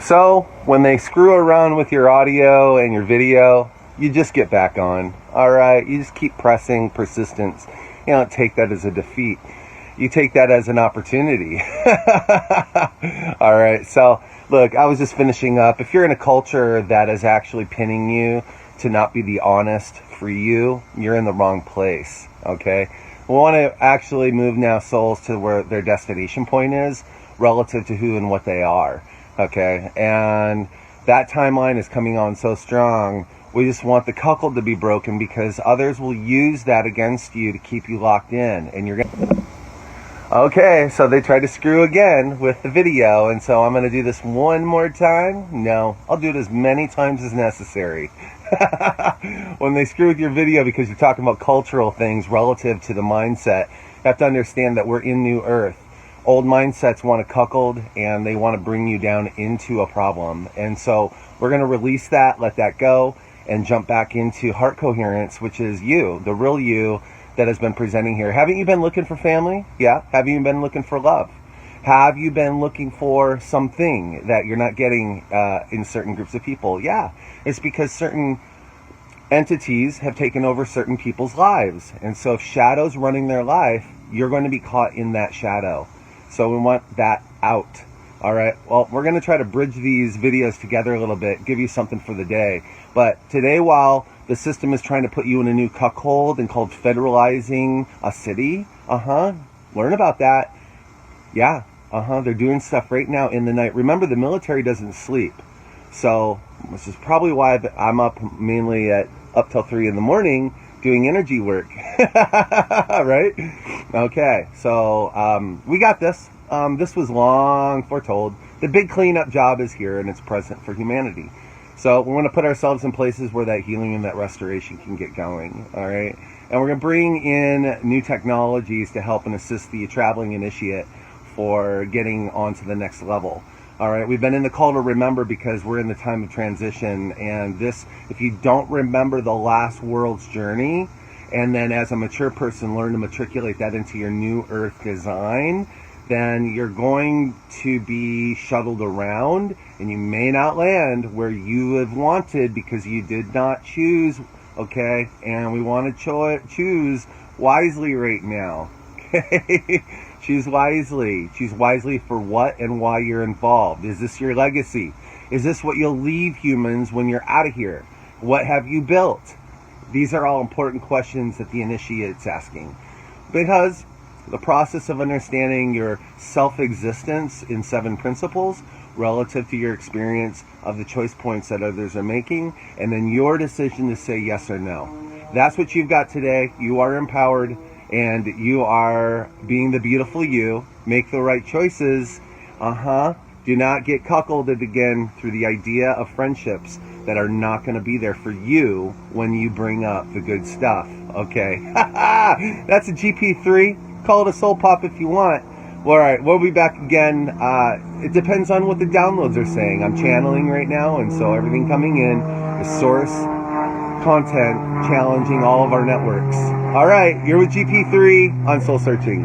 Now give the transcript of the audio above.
So when they screw around with your audio and your video, you just get back on. All right, you just keep pressing, persistence. You don't take that as a defeat. You take that as an opportunity. All right, so look, I was just finishing up. If you're in a culture that is actually pinning you to not be the honest for you, you're in the wrong place, okay? We want to actually move now souls to where their destination point is relative to who and what they are, okay? And that timeline is coming on so strong. We just want the cuckold to be broken because others will use that against you to keep you locked in, and you're gonna... Okay, so they tried to screw again with the video, and so I'm going to do this one more time. No, I'll do it as many times as necessary. When they screw with your video because you're talking about cultural things relative to the mindset, you have to understand that we're in New Earth. Old mindsets want a cuckold, and they want to bring you down into a problem. And so we're going to release that, let that go, and jump back into Heart Coherence, which is you, the real you, that has been presenting here. Haven't you been looking for family? Yeah. Have you been looking for love? Have you been looking for something that you're not getting in certain groups of people? Yeah. It's because certain entities have taken over certain people's lives. And so if shadow's running their life, you're going to be caught in that shadow. So we want that out. All right. Well, we're going to try to bridge these videos together a little bit, give you something for the day. But today, while the system is trying to put you in a new cuckold and called federalizing a city, learn about that. Yeah, they're doing stuff right now in the night. Remember, the military doesn't sleep. So this is probably why I'm up mainly up till 3 in the morning doing energy work. Right? Okay, so we got this. This was long foretold. The big cleanup job is here, and it's present for humanity. So we want to put ourselves in places where that healing and that restoration can get going, all right? And we're going to bring in new technologies to help and assist the traveling initiate for getting on to the next level. All right, we've been in the call to remember because we're in the time of transition. And this, if you don't remember the last world's journey, and then as a mature person learn to matriculate that into your new earth design, then you're going to be shuttled around and you may not land where you have wanted because you did not choose, okay? And we want to choose wisely right now, okay? Choose wisely. Choose wisely for what and why you're involved. Is this your legacy? Is this what you'll leave humans when you're out of here? What have you built? These are all important questions that the initiate's asking. Because the process of understanding your self-existence in 7 principles relative to your experience of the choice points that others are making, and then your decision to say yes or no. That's what you've got today. You are empowered, and you are being the beautiful you. Make the right choices. Do not get cuckolded again through the idea of friendships that are not going to be there for you when you bring up the good stuff. Okay. That's a GP3. Call it a soul pop if you want. All right, we'll be back again. It depends on what the downloads are saying. I'm channeling right now, and so everything coming in is source content challenging all of our networks. All right, you're with GP3 on Soul Searching.